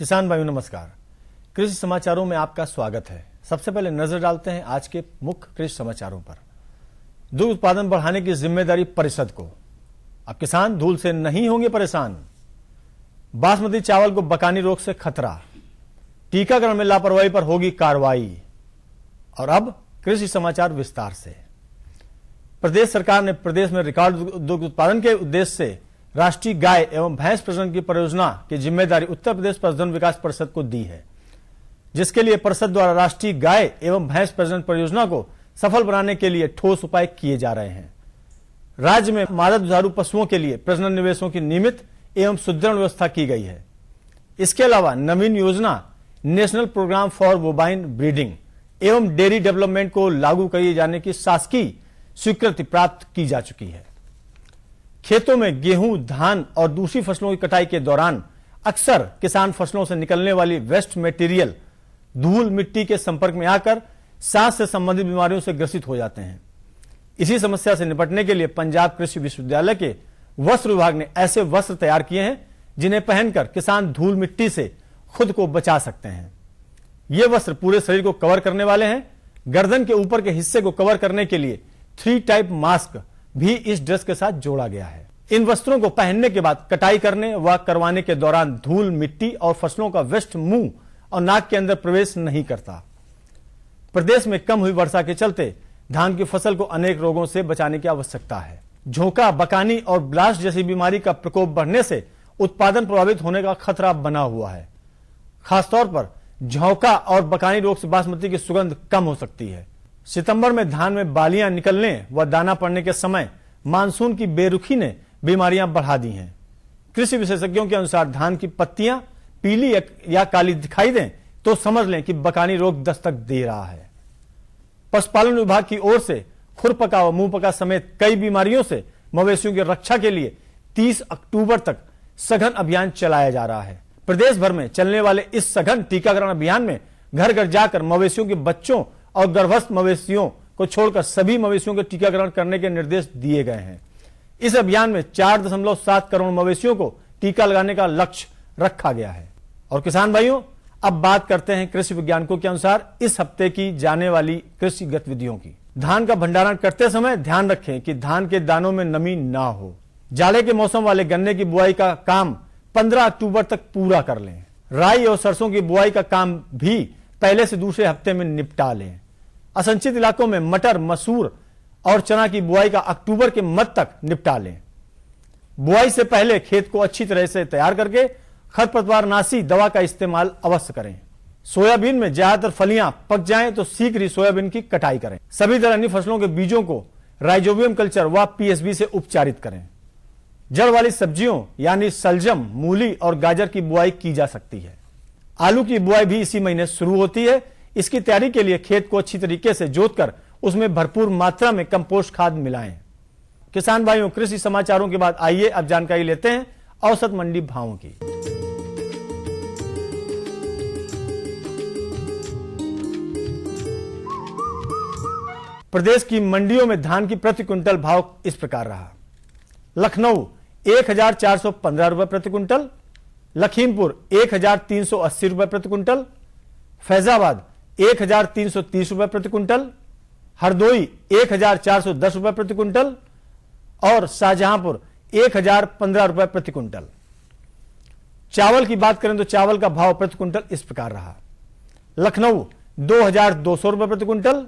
किसान भाइयों नमस्कार। कृषि समाचारों में आपका स्वागत है। सबसे पहले नजर डालते हैं आज के मुख्य कृषि समाचारों पर। दूध उत्पादन बढ़ाने की जिम्मेदारी परिषद को, अब किसान धूल से नहीं होंगे परेशान। बासमती चावल को बकानी रोग से खतरा, टीकाकरण में लापरवाही पर होगी कार्रवाई। और अब कृषि समाचार विस्तार से। प्रदेश सरकार ने प्रदेश में रिकॉर्ड दुग्ध उत्पादन के उद्देश्य से राष्ट्रीय गाय एवं भैंस प्रजनन की परियोजना की जिम्मेदारी उत्तर प्रदेश पशुधन विकास परिषद को दी है, जिसके लिए परिषद द्वारा राष्ट्रीय गाय एवं भैंस प्रजनन परियोजना को सफल बनाने के लिए ठोस उपाय किए जा रहे हैं। राज्य में मादा दुधारू पशुओं के लिए प्रजनन निवेशों की नियमित एवं सुदृढ़ व्यवस्था की गई है। इसके अलावा नवीन योजना national programme for bovine breeding एवं डेयरी डेवलपमेंट को लागू किए जाने की शासकीय स्वीकृति प्राप्त की जा चुकी है। खेतों में गेहूं, धान और दूसरी फसलों की कटाई के दौरान अक्सर किसान फसलों से निकलने वाली वेस्ट मटेरियल धूल मिट्टी के संपर्क में आकर सांस से संबंधित बीमारियों से ग्रसित हो जाते हैं। इसी समस्या से निपटने के लिए पंजाब कृषि विश्वविद्यालय के वस्त्र विभाग ने ऐसे वस्त्र तैयार किए हैं जिन्हें पहनकर किसान धूल मिट्टी से खुद को बचा सकते हैं। ये वस्त्र पूरे शरीर को कवर करने वाले हैं। गर्दन के ऊपर के हिस्से को कवर करने के लिए 3 टाइप मास्क भी इस ड्रेस के साथ जोड़ा गया है। इन वस्त्रों को पहनने के बाद कटाई करने व करवाने के दौरान धूल मिट्टी और फसलों का वेस्ट मुंह और नाक के अंदर प्रवेश नहीं करता। प्रदेश में कम हुई वर्षा के चलते धान की फसल को अनेक रोगों से बचाने की आवश्यकता है। झोंका, बकानी और ब्लास्ट जैसी बीमारी का प्रकोप बढ़ने से उत्पादन प्रभावित होने का खतरा बना हुआ है। खासतौर पर झोंका और बकानी रोग से बासमती की सुगंध कम हो सकती है। सितंबर में धान में बालियां निकलने व दाना पड़ने के समय मानसून की बेरुखी ने बीमारियां बढ़ा दी हैं। कृषि विशेषज्ञों के अनुसार धान की पत्तियां पीली या काली दिखाई दें तो समझ लें कि बकानी रोग दस्तक दे रहा है। पशुपालन विभाग की ओर से खुरपका व मुंहपका समेत कई बीमारियों से मवेशियों की रक्षा के लिए 30 अक्टूबर तक सघन अभियान चलाया जा रहा है। प्रदेश भर में चलने वाले इस सघन टीकाकरण अभियान में घर घर जाकर मवेशियों के बच्चों और गर्भस्थ मवेशियों को छोड़कर सभी मवेशियों के टीकाकरण करने के निर्देश दिए गए हैं। इस अभियान में 4.7 करोड़ मवेशियों को टीका लगाने का लक्ष्य रखा गया है। और किसान भाइयों, अब बात करते हैं कृषि वैज्ञानिकों के अनुसार इस हफ्ते की जाने वाली कृषि गतिविधियों की। धान का भंडारण करते समय ध्यान रखें कि धान के दानों में नमी ना हो। जाड़े के मौसम वाले गन्ने की बुआई का काम 15 अक्टूबर तक पूरा कर लें। राई और सरसों की बुआई का काम भी पहले से दूसरे हफ्ते में निपटा लें। असंचित इलाकों में मटर, मसूर और चना की बुआई का अक्टूबर के मध्य तक निपटा लें। बुआई से पहले खेत को अच्छी तरह से तैयार करके खरपतवारनाशी दवा का इस्तेमाल अवश्य करें। सोयाबीन में ज्यादातर फलियां पक जाएं तो शीघ्र ही सोयाबीन की कटाई करें। सभी दलहनी फसलों के बीजों को राइजोबियम कल्चर व पीएसबी से उपचारित करें। जड़ वाली सब्जियों यानी सलजम, मूली और गाजर की बुआई की जा सकती है। आलू की बुआई भी इसी महीने शुरू होती है। इसकी तैयारी के लिए खेत को अच्छी तरीके से जोतकर उसमें भरपूर मात्रा में कंपोस्ट खाद मिलाएं। किसान भाइयों, कृषि समाचारों के बाद आइए अब जानकारी लेते हैं औसत मंडी भावों की। प्रदेश की मंडियों में धान की प्रति क्विंटल भाव इस प्रकार रहा। लखनऊ 1415 रुपए प्रति क्विंटल, लखीमपुर 1380 रुपए प्रति क्विंटल, फैजाबाद 1330 रुपए प्रति क्विंटल, हरदोई 1410 रुपए प्रति क्विंटल और शाहजहांपुर 1015 रुपए प्रति क्विंटल। चावल की बात करें तो चावल का भाव प्रति क्विंटल इस प्रकार रहा। लखनऊ 2200 रुपए प्रति क्विंटल,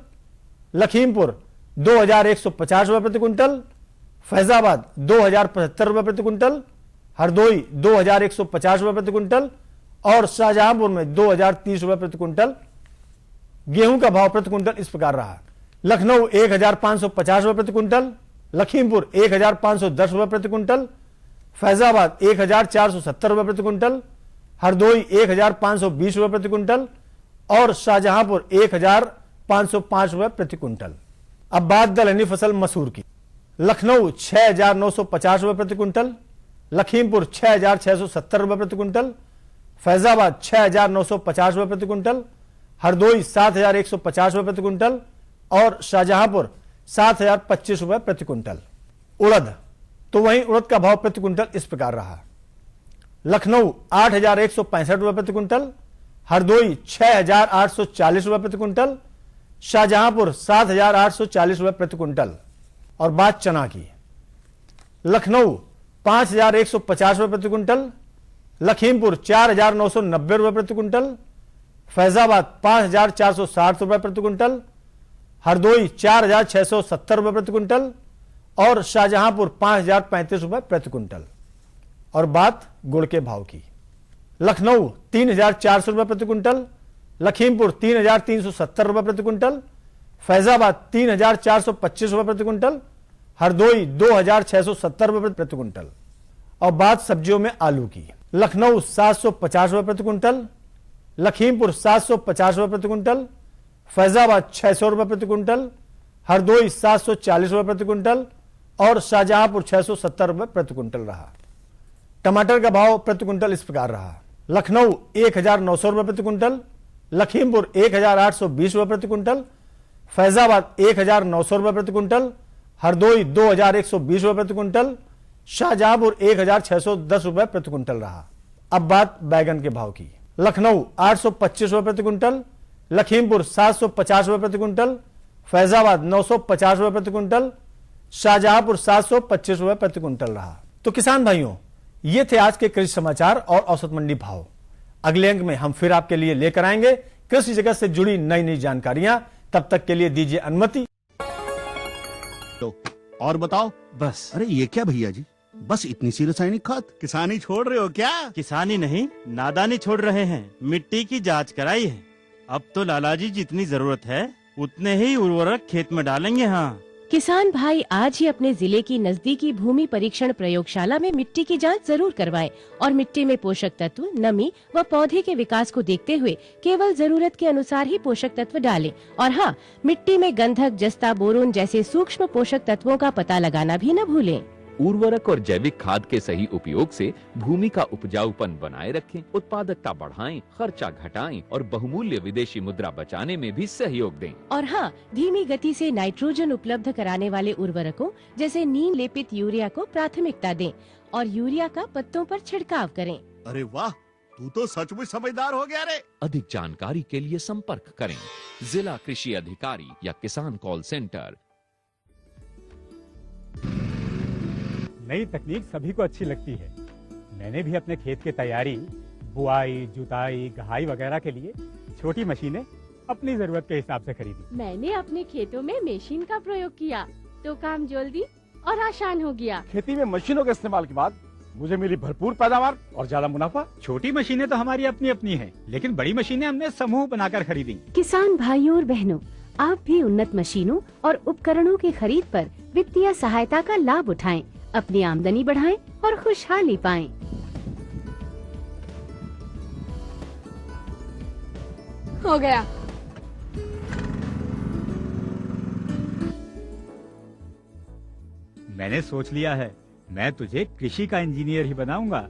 लखीमपुर 2150 रुपए प्रति क्विंटल, फैजाबाद 2075 रुपए प्रति क्विंटल, हरदोई 2150 रुपए प्रति क्विंटल और शाहजहांपुर में 2030 रुपए प्रति क्विंटल। गेहूं का भाव प्रति क्विंटल इस प्रकार रहा। लखनऊ 1550 रुपए प्रति क्विंटल, लखीमपुर 1510 रुपए प्रति क्विंटल, फैजाबाद 1470 रुपए प्रति क्विंटल, हरदोई 1520 रुपए प्रति क्विंटल और शाहजहांपुर 1505 रुपए प्रति क्विंटल। अब बात दलहनी फसल मसूर की। लखनऊ 6950 रुपए प्रति क्विंटल, लखीमपुर 6670 रुपए प्रति क्विंटल, फैजाबाद 6950 रुपए प्रति क्विंटल, हरदोई 7150 रुपए प्रति क्विंटल और शाहजहांपुर 7025 रुपए प्रति क्विंटल। उड़द, तो वहीं उड़द का भाव प्रति क्विंटल इस प्रकार रहा। लखनऊ 8,165 रुपए प्रति क्विंटल, हरदोई 6,840 रुपए प्रति क्विंटल, शाहजहांपुर 7,840 रुपए प्रति क्विंटल। और बात चना की, लखनऊ 5,150 रुपए प्रति क्विंटल, लखीमपुर 4,990 रुपए प्रति क्विंटल, फैजाबाद 5,460 रुपए प्रति क्विंटल, हरदोई 4,670 रुपए प्रति क्विंटल और शाहजहांपुर 5,035 रुपए प्रति क्विंटल। और बात गुड़ के भाव की, लखनऊ 3,400 रुपए प्रति क्विंटल, लखीमपुर 3,370 रुपए प्रति क्विंटल, फैजाबाद 3,425 रुपए प्रति क्विंटल, हरदोई 2,670 रुपए प्रति क्विंटल। और बात सब्जियों में आलू की, लखनऊ 750 रुपए प्रति क्विंटल, लखीमपुर 750 रुपए प्रति क्विंटल, फैजाबाद 600 रुपए प्रति क्विंटल, हरदोई 740 रुपए प्रति क्विंटल और शाहजहांपुर 670 रुपए प्रति क्विंटल रहा। टमाटर का भाव प्रति क्विंटल इस प्रकार रहा, लखनऊ 1,900 रुपए प्रति क्विंटल, लखीमपुर 1,820 रुपए प्रति क्विंटल, फैजाबाद 1,900 रुपए प्रति क्विंटल, हरदोई 2,120 रुपए प्रति क्विंटल, शाहजहांपुर 1,610 रुपए प्रति क्विंटल रहा। अब बात बैगन के भाव की, लखनऊ 825 रुपए प्रति क्विंटल, लखीमपुर 750 रुपए प्रति क्विंटल, फैजाबाद 950 रुपए प्रति क्विंटल, शाहजहांपुर 725 रुपए प्रति क्विंटल रहा। तो किसान भाइयों, ये थे आज के कृषि समाचार और औसत मंडी भाव। अगले अंक में हम फिर आपके लिए लेकर आएंगे कृषि जगत से जुड़ी नई नई जानकारियां। तब तक के लिए दीजिए अनुमति। तो और बताओ बस। अरे ये क्या भैया जी, बस इतनी सी रासायनिक खाद? किसानी छोड़ रहे हो क्या? किसानी नहीं, नादानी छोड़ रहे हैं। मिट्टी की जांच कराई है। अब तो लालाजी जितनी जरूरत है उतने ही उर्वरक खेत में डालेंगे। हाँ किसान भाई आज ही अपने जिले की नजदीकी भूमि परीक्षण प्रयोगशाला में मिट्टी की जांच जरूर करवाएं और मिट्टी में पोषक तत्व, नमी व पौधे के विकास को देखते हुए केवल जरूरत के अनुसार ही पोषक तत्व डालें। और हाँ, मिट्टी में गंधक, जस्ता, बोरोन जैसे सूक्ष्म पोषक तत्वों का पता लगाना भी न भूलें। उर्वरक और जैविक खाद के सही उपयोग से भूमि का उपजाऊपन बनाए रखें, उत्पादकता बढ़ाएं, खर्चा घटाएं और बहुमूल्य विदेशी मुद्रा बचाने में भी सहयोग दें। और हाँ, धीमी गति से नाइट्रोजन उपलब्ध कराने वाले उर्वरकों जैसे नीम लेपित यूरिया को प्राथमिकता दें और यूरिया का पत्तों पर छिड़काव करें। अरे वाह, तू तो सचमुच समझदार हो गया रे। अधिक जानकारी के लिए संपर्क करें जिला कृषि अधिकारी या किसान कॉल सेंटर। नई तकनीक सभी को अच्छी लगती है। मैंने भी अपने खेत की तैयारी, बुआई, जुताई, गहाई वगैरह के लिए छोटी मशीनें अपनी जरूरत के हिसाब से खरीदी। मैंने अपने खेतों में मशीन का प्रयोग किया तो काम जल्दी और आसान हो गया। खेती में मशीनों के इस्तेमाल के बाद मुझे मिली भरपूर पैदावार और ज्यादा मुनाफा। छोटी मशीनें तो हमारी अपनी अपनी हैं, लेकिन बड़ी मशीनें हमने समूह बनाकर खरीदी। किसान भाइयों और बहनों, आप भी उन्नत मशीनों और उपकरणों की खरीद पर वित्तीय सहायता का लाभ उठाएं, अपनी आमदनी बढ़ाएं और खुशहाली पाएं। हो गया। मैंने सोच लिया है, मैं तुझे कृषि का इंजीनियर ही बनाऊंगा।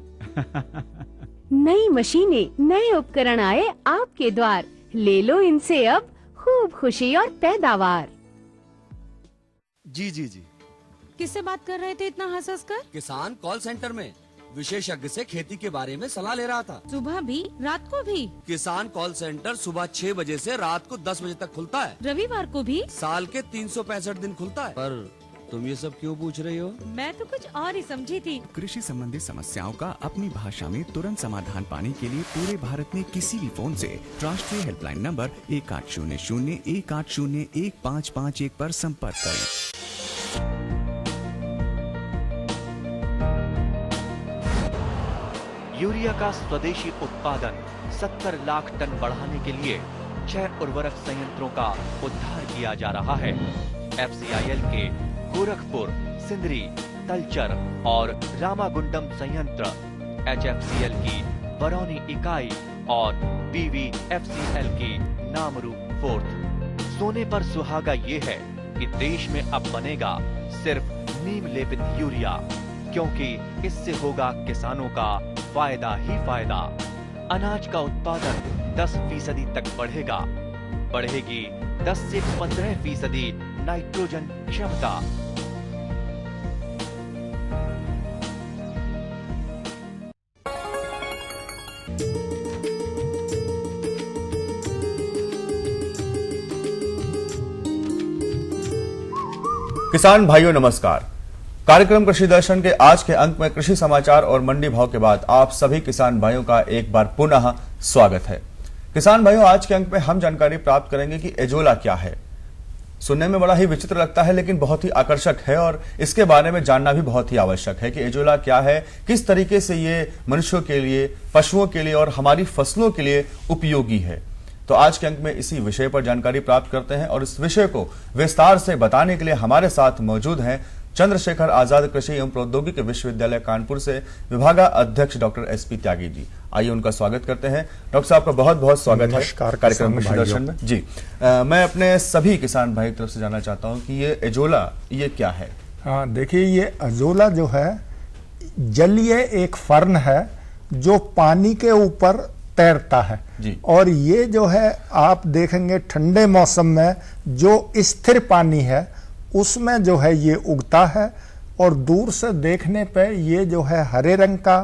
नई मशीनें, नए उपकरण आए आपके द्वार, ले लो इनसे अब खूब खुशी और पैदावार। जी जी जी। किससे बात कर रहे थे इतना हंस हंस कर? किसान कॉल सेंटर में विशेषज्ञ से खेती के बारे में सलाह ले रहा था। सुबह भी, रात को भी? किसान कॉल सेंटर सुबह 6 बजे से रात को 10 बजे तक खुलता है। रविवार को भी? साल के 365 दिन खुलता है। पर तुम ये सब क्यों पूछ रही हो? मैं तो कुछ और ही समझी थी। कृषि संबंधी समस्याओं का अपनी भाषा में तुरंत समाधान पाने के लिए पूरे भारत में किसी भी फोन से राष्ट्रीय हेल्पलाइन नंबर 1800-180-1551 पर संपर्क करें। यूरिया का स्वदेशी उत्पादन 70 लाख टन बढ़ाने के लिए 6 उर्वरक संयंत्रों का उद्धार किया जा रहा है। FCIL के गोरखपुर, सिंदरी, तलचर और रामागुंडम संयंत्र, HFCL की बरौनी इकाई और BVFCL की नामरू फोर्थ। सोने पर सुहागा ये है कि देश में अब बनेगा सिर्फ नीम लेपित यूरिया, क्योंकि इससे होगा किसानों का फायदा ही फायदा। अनाज का उत्पादन 10% तक बढ़ेगा। बढ़ेगी 10 से 15% नाइट्रोजन क्षमता। किसान भाइयों नमस्कार। कार्यक्रम कृषि दर्शन के आज के अंक में कृषि समाचार और मंडी भाव के बाद आप सभी किसान भाइयों का एक बार पुनः स्वागत है। किसान भाइयों, आज के अंक में हम जानकारी प्राप्त करेंगे कि एजोला क्या है। सुनने में बड़ा ही विचित्र लगता है लेकिन बहुत ही आकर्षक है और इसके बारे में जानना भी बहुत ही आवश्यक है कि एजोला क्या है, किस तरीके से ये मनुष्यों के लिए, पशुओं के लिए और हमारी फसलों के लिए उपयोगी है। तो आज के अंक में इसी विषय पर जानकारी प्राप्त करते हैं और इस विषय को विस्तार से बताने के लिए हमारे साथ मौजूद हैं चंद्रशेखर आजाद कृषि एवं प्रौद्योगिकी विश्वविद्यालय कानपुर से विभागाध्यक्ष डॉक्टर एसपी त्यागी जी। आइए उनका स्वागत करते हैं। डॉक्टर साहब का बहुत बहुत स्वागत है कार्यक्रम कृषि दर्शन में। जी मैं अपने सभी किसान भाई की तरफ से जानना चाहता हूँ कि ये एजोला ये क्या है। हाँ देखिए, ये एजोला जो है जलीय एक फर्न है जो पानी के ऊपर तैरता है और ये जो है आप देखेंगे ठंडे मौसम में जो स्थिर पानी है उसमें जो है ये उगता है और दूर से देखने पे ये जो है हरे रंग का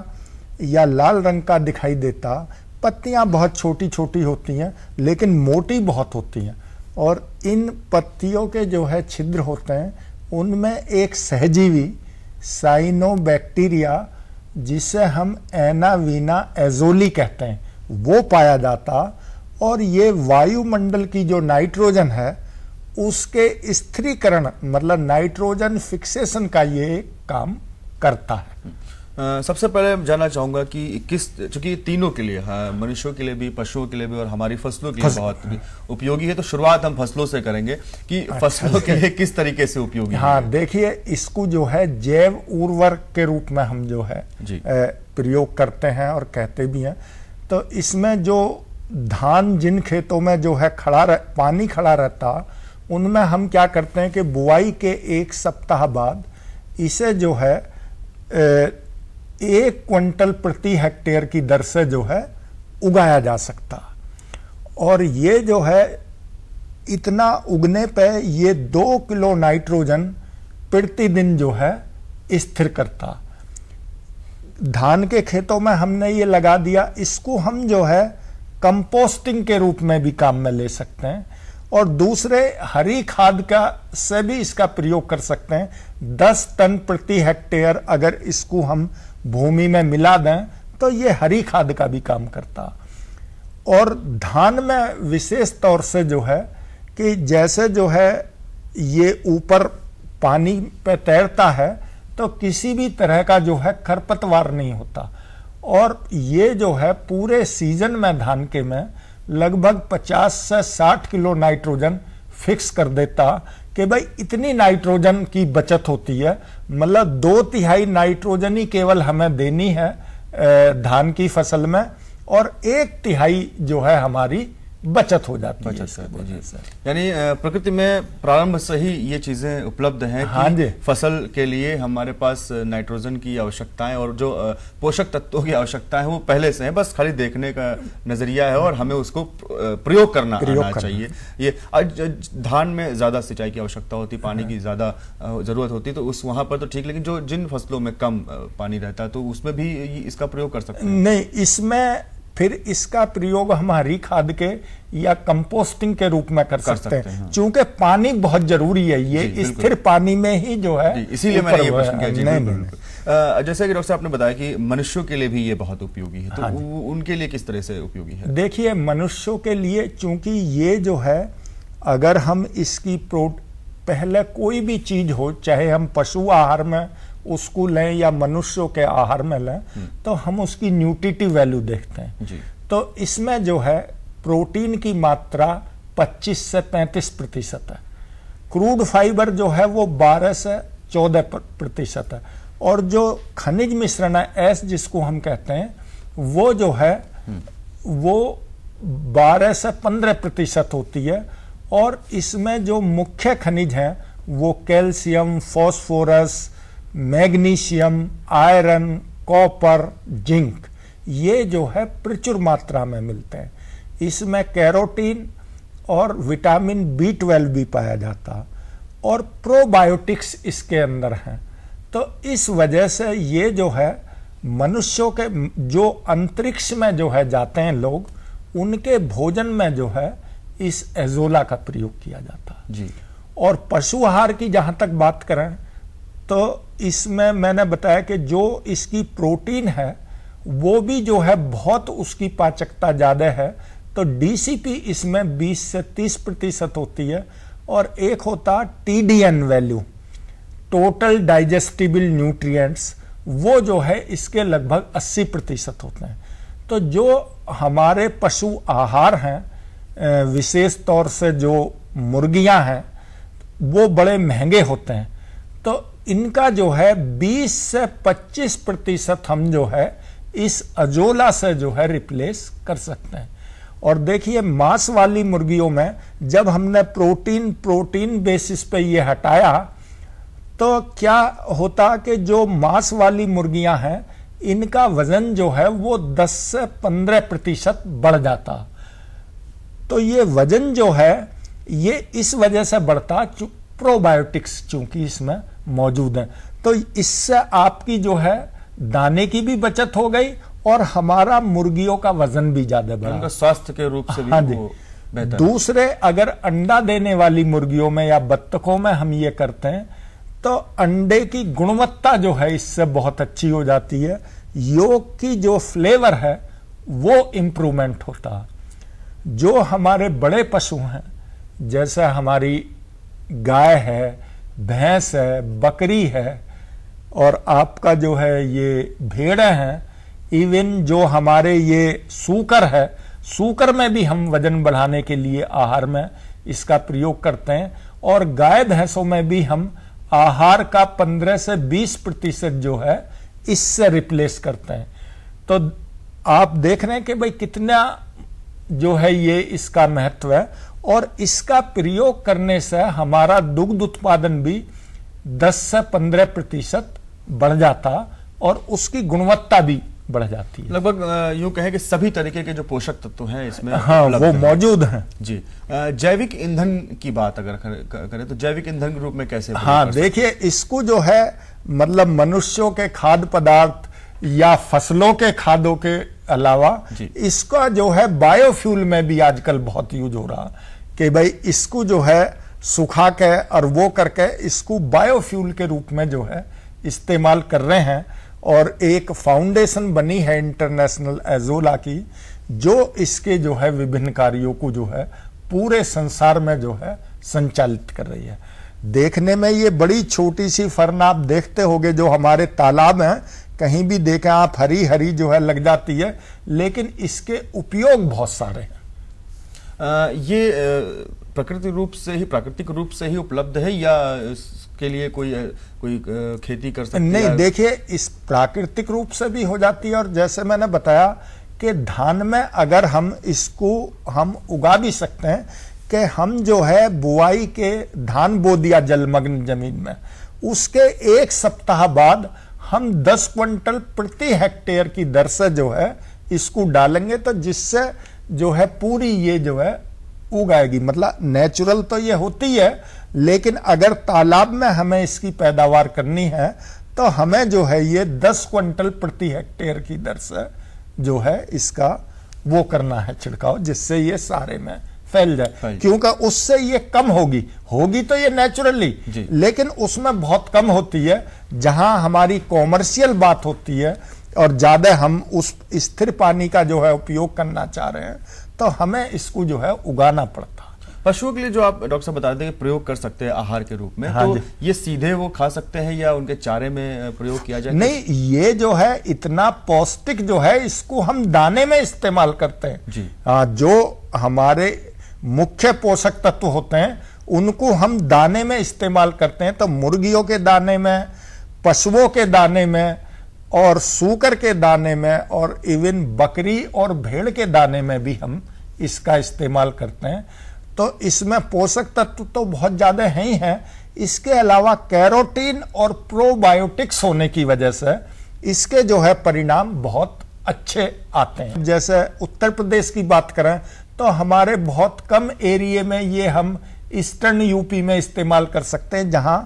या लाल रंग का दिखाई देता। पत्तियां बहुत छोटी छोटी होती हैं लेकिन मोटी बहुत होती हैं और इन पत्तियों के जो है छिद्र होते हैं उनमें एक सहजीवी साइनोबैक्टीरिया जिसे हम एनावीना एजोली कहते हैं वो पाया जाता और ये वायुमंडल की जो नाइट्रोजन है उसके स्थिरीकरण मतलब नाइट्रोजन फिक्सेशन का ये काम करता है। सबसे पहले जानना चाहूंगा कि किस, चूंकि तीनों के लिए, मनुष्यों के लिए भी, पशुओं के लिए भी और हमारी फसलों के लिए बहुत उपयोगी है, तो शुरुआत हम फसलों से करेंगे कि फसलों के लिए किस तरीके से उपयोगी है। हाँ देखिए, इसको जो है जैव उर्वरक के रूप में हम जो है प्रयोग करते हैं और कहते भी हैं। तो इसमें जो धान जिन खेतों में जो है पानी खड़ा रहता उनमें हम क्या करते हैं कि बुआई के 1 सप्ताह बाद इसे जो है 1 क्विंटल प्रति हेक्टेयर की दर से जो है उगाया जा सकता और ये जो है इतना उगने पे ये 2 किलो नाइट्रोजन प्रतिदिन जो है स्थिर करता। धान के खेतों में हमने ये लगा दिया, इसको हम जो है कंपोस्टिंग के रूप में भी काम में ले सकते हैं और दूसरे हरी खाद का से भी इसका प्रयोग कर सकते हैं। 10 टन प्रति हेक्टेयर अगर इसको हम भूमि में मिला दें तो ये हरी खाद का भी काम करता। और धान में विशेष तौर से जो है कि जैसे जो है ये ऊपर पानी पे तैरता है तो किसी भी तरह का जो है खरपतवार नहीं होता और ये जो है पूरे सीजन में धान के में लगभग 50 से 60 किलो नाइट्रोजन फिक्स कर देता कि भाई इतनी नाइट्रोजन की बचत होती है। मतलब 2/3 नाइट्रोजन ही केवल हमें देनी है धान की फसल में और 1/3 जो है हमारी बचत हो जाती है। यानी प्रकृति में प्रारंभ से ही ये चीजें उपलब्ध हैं कि फसल के लिए हमारे पास नाइट्रोजन की आवश्यकताएं और जो पोषक तत्वों की आवश्यकता है वो पहले से है, बस खाली देखने का नजरिया है और हमें उसको प्रयोग करना आना चाहिए। ये धान में ज्यादा सिंचाई की आवश्यकता होती, पानी की ज्यादा जरूरत होती, तो उस वहां पर तो ठीक, लेकिन जो जिन फसलों में कम पानी रहता है तो उसमें भी इसका प्रयोग कर सकते हैं। नहीं, इसमें फिर इसका प्रयोग हम हरी खाद के या कंपोस्टिंग के रूप में कर सकते हैं चूंकि पानी बहुत जरूरी है, ये स्थिर पानी में ही जो है, इसीलिए मैंने ये प्रश्न किया। जैसे कि डॉक्टर साहब ने बताया कि मनुष्यों के लिए भी ये बहुत उपयोगी है, तो उनके लिए किस तरह से उपयोगी है? देखिए, मनुष्यों के लिए चूंकि ये जो है अगर हम इसकी पहले कोई भी चीज हो, चाहे हम पशु आहार में उसको लें या मनुष्यों के आहार में लें, तो हम उसकी न्यूट्रिटिव वैल्यू देखते हैं। तो इसमें जो है प्रोटीन की मात्रा 25 से 35% है, क्रूड फाइबर जो है वो 12 से 14% है और जो खनिज मिश्रण है एस जिसको हम कहते हैं वो जो है वो 12 से 15% होती है और इसमें जो मुख्य खनिज हैं वो calcium, phosphorus, magnesium, iron, copper, zinc, ये जो है प्रचुर मात्रा में मिलते हैं। इसमें कैरोटीन और विटामिन B12 भी पाया जाता और प्रोबायोटिक्स इसके अंदर हैं। तो इस वजह से ये जो है मनुष्यों के जो अंतरिक्ष में जो है जाते हैं लोग, उनके भोजन में जो है इस एजोला का प्रयोग किया जाता है। जी। और पशु आहार की जहां तक बात करें तो इसमें मैंने बताया कि जो इसकी प्रोटीन है वो भी जो है बहुत उसकी पाचकता ज्यादा है, तो डीसीपी इसमें 20 से 30% होती है, और एक होता TDN value, total digestible nutrients, वो जो है इसके लगभग 80% होते हैं। तो जो हमारे पशु आहार हैं, विशेष तौर से जो मुर्गियां हैं, वो बड़े महंगे होते हैं, तो इनका जो है 20 से 25% हम जो है इस अजोला से जो है रिप्लेस कर सकते हैं। और देखिए मांस वाली मुर्गियों में जब हमने प्रोटीन बेसिस पे ये हटाया तो क्या होता कि जो मांस वाली मुर्गियां हैं इनका वजन जो है वो 10 से 15% बढ़ जाता। तो ये वजन जो है ये इस वजह से बढ़ता प्रोबायोटिक्स चूंकि इसमें मौजूद है, तो इससे आपकी जो है दाने की भी बचत हो गई और हमारा मुर्गियों का वजन भी ज्यादा बढ़ा, उनका स्वास्थ्य के रूप से भी वो बेहतर। दूसरे अगर अंडा देने वाली मुर्गियों में या बत्तखों में हम ये करते हैं तो अंडे की गुणवत्ता जो है इससे बहुत अच्छी हो जाती है, योग की जो फ्लेवर है वो इंप्रूवमेंट होता। जो हमारे बड़े पशु हैं जैसे हमारी गाय है, भैंस है, बकरी है, और आपका जो है ये भेड़ें हैं, इवन जो हमारे ये सूकर है, सूकर में भी हम वजन बढ़ाने के लिए आहार में इसका प्रयोग करते हैं, और गाय भैंसों में भी हम आहार का 15 से 20% जो है इससे रिप्लेस करते हैं। तो आप देख रहे हैं कि भाई कितना जो है ये इसका महत्व है, और इसका प्रयोग करने से हमारा दुग्ध उत्पादन भी 10 से 15% बढ़ जाता और उसकी गुणवत्ता भी बढ़ जाती है। लगभग यूं कहें कि सभी तरीके के जो पोषक तत्व हैं इसमें हाँ वो मौजूद हैं। जी, जैविक ईंधन की बात अगर करें तो जैविक ईंधन के रूप में कैसे? हाँ देखिए, इसको जो है मतलब मनुष्यों के खाद्य पदार्थ या फसलों के खादों के अलावा इसका जो है बायोफ्यूल में भी आजकल बहुत यूज हो रहा कि भाई इसको जो है सुखा के और वो करके इसको बायोफ्यूल के रूप में जो है इस्तेमाल कर रहे हैं। और एक फाउंडेशन बनी है इंटरनेशनल एजोला की जो इसके जो है विभिन्न कार्यों को जो है पूरे संसार में जो है संचालित कर रही है। देखने में ये बड़ी छोटी सी फर्न आप देखते होंगे जो हमारे तालाब हैं, कहीं भी देखें आप हरी हरी जो है लग जाती है, लेकिन इसके उपयोग बहुत सारे हैं। ये प्राकृतिक रूप से ही उपलब्ध है या इसके लिए कोई खेती कर सकते हैं? नहीं, देखिए इस प्राकृतिक रूप से भी हो जाती है, और जैसे मैंने बताया कि धान में अगर हम इसको हम उगा भी सकते हैं कि हम जो है बुआई के धान बो दिया जलमग्न जमीन में, उसके 1 सप्ताह बाद हम 10 क्विंटल प्रति हेक्टेयर की दर से जो है इसको डालेंगे, तो जिससे जो है पूरी ये जो है उगाएगी। मतलब नेचुरल तो ये होती है, लेकिन अगर तालाब में हमें इसकी पैदावार करनी है तो हमें जो है ये 10 क्विंटल प्रति हेक्टेयर की दर से जो है इसका वो करना है छिड़काव, जिससे ये सारे में फैल जाए। क्योंकि उससे ये कम होगी तो ये नेचुरली, लेकिन उसमें बहुत कम होती है। जहां हमारी कॉमर्शियल बात होती है और ज्यादा हम उस स्थिर पानी का जो है उपयोग करना चाह रहे हैं तो हमें इसको जो है उगाना पड़ता। पशुओं के लिए जो आप डॉक्टर साहब बता रहे थे प्रयोग कर सकते हैं आहार के रूप में, तो ये सीधे वो खा सकते हैं या उनके चारे में प्रयोग किया जाए? नहीं, ये जो है इतना पौष्टिक जो है इसको हम दाने में इस्तेमाल करते हैं जी। जो हमारे मुख्य पोषक तत्व होते हैं उनको हम दाने में इस्तेमाल करते हैं। तो मुर्गियों के दाने में, पशुओं के दाने में, और सूकर के दाने में, और इवन बकरी और भेड़ के दाने में भी हम इसका इस्तेमाल करते हैं। तो इसमें पोषक तत्व तो बहुत ज्यादा हैं ही हैं, इसके अलावा कैरोटीन और प्रोबायोटिक्स होने की वजह से इसके जो है परिणाम बहुत अच्छे आते हैं। जैसे उत्तर प्रदेश की बात करें तो हमारे बहुत कम एरिया में ये हम ईस्टर्न यूपी में इस्तेमाल कर सकते हैं, जहां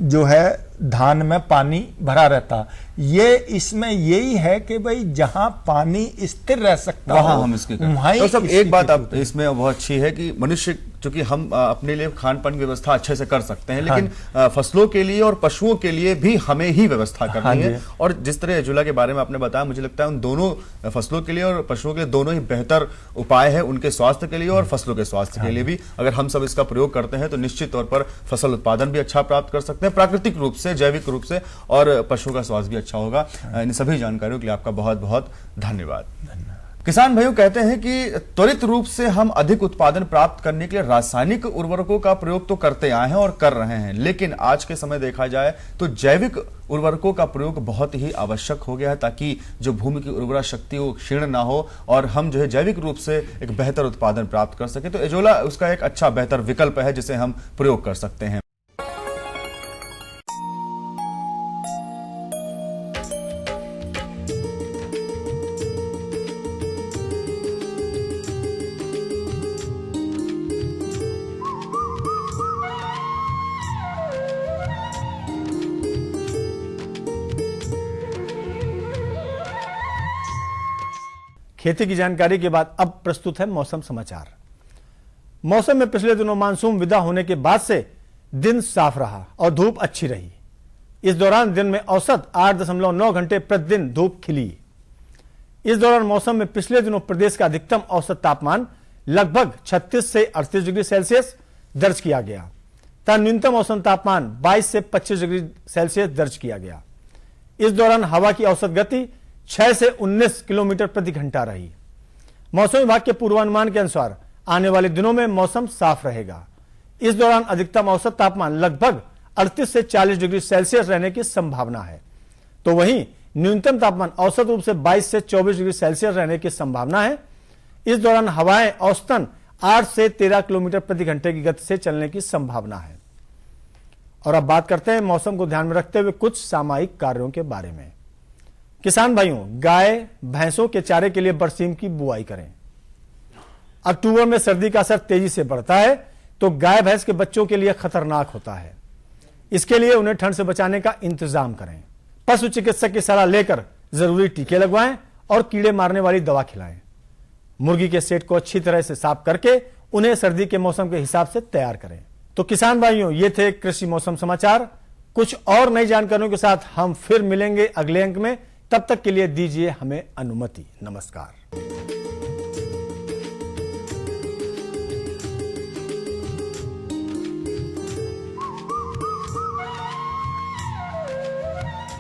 जो है धान में पानी भरा रहता। ये इसमें यही है कि भाई जहां पानी स्थिर रह सकता वहां हो, हम इसके वहीं तो सब इसकी एक बात खेती अब इसमें बहुत अच्छी है कि मनुष्य चूंकि हम अपने लिए खान पान की व्यवस्था अच्छे से कर सकते हैं, लेकिन फसलों के लिए और पशुओं के लिए भी हमें ही व्यवस्था करनी है। और जिस तरह एजोला के बारे में आपने बताया, मुझे लगता है उन दोनों फसलों के लिए और पशुओं के लिए दोनों ही बेहतर उपाय है, उनके स्वास्थ्य के लिए और फसलों के स्वास्थ्य के लिए भी। अगर हम सब इसका प्रयोग करते हैं तो निश्चित तौर पर फसल उत्पादन भी अच्छा प्राप्त कर सकते हैं, प्राकृतिक रूप से, जैविक रूप से, और पशुओं का स्वास्थ्य भी अच्छा होगा। इन सभी जानकारियों के लिए आपका बहुत बहुत धन्यवाद। किसान भाइयों कहते हैं कि त्वरित रूप से हम अधिक उत्पादन प्राप्त करने के लिए रासायनिक उर्वरकों का प्रयोग तो करते आए हैं और कर रहे हैं, लेकिन आज के समय देखा जाए तो जैविक उर्वरकों का प्रयोग बहुत ही आवश्यक हो गया है, ताकि जो भूमि की उर्वरा शक्ति वो क्षीण ना हो और हम जो है जैविक रूप से एक बेहतर उत्पादन प्राप्त कर सके। तो एजोला उसका एक अच्छा बेहतर विकल्प है जिसे हम प्रयोग कर सकते हैं। खेती की जानकारी के बाद अब प्रस्तुत है मौसम समाचार। मौसम में पिछले दिनों मानसून विदा होने के बाद से दिन साफ रहा और धूप अच्छी रही। इस दौरान दिन में औसत 8.9 घंटे प्रतिदिन धूप खिली। इस दौरान मौसम में पिछले दिनों प्रदेश का अधिकतम औसत तापमान लगभग 36 से 38 डिग्री सेल्सियस दर्ज किया गया तथा न्यूनतम औसत तापमान 22 से 25 डिग्री सेल्सियस दर्ज किया गया। इस दौरान हवा की औसत गति 6 से 19 किलोमीटर प्रति घंटा रही। मौसम विभाग के पूर्वानुमान के अनुसार आने वाले दिनों में मौसम साफ रहेगा। इस दौरान अधिकतम औसत तापमान लगभग 38 से 40 डिग्री सेल्सियस रहने की संभावना है, तो वहीं न्यूनतम तापमान औसत रूप से 22 से 24 डिग्री सेल्सियस रहने की संभावना है। इस दौरान हवाएं औसतन 8 से 13 किलोमीटर प्रति घंटे की गति से चलने की संभावना है। और अब बात करते हैं मौसम को ध्यान में रखते हुए कुछ सामयिक कार्यों के बारे में। किसान भाइयों, गाय भैंसों के चारे के लिए बरसीम की बुआई करें। अक्टूबर में सर्दी का असर तेजी से बढ़ता है, तो गाय भैंस के बच्चों के लिए खतरनाक होता है। इसके लिए उन्हें ठंड से बचाने का इंतजाम करें। पशु चिकित्सक की सलाह लेकर जरूरी टीके लगवाएं और कीड़े मारने वाली दवा खिलाएं। मुर्गी के सेट को अच्छी तरह से साफ करके उन्हें सर्दी के मौसम के हिसाब से तैयार करें। तो किसान भाइयों, ये थे कृषि मौसम समाचार। कुछ और नई जानकारियों के साथ हम फिर मिलेंगे अगले अंक में। तब तक के लिए दीजिए हमें अनुमति। नमस्कार।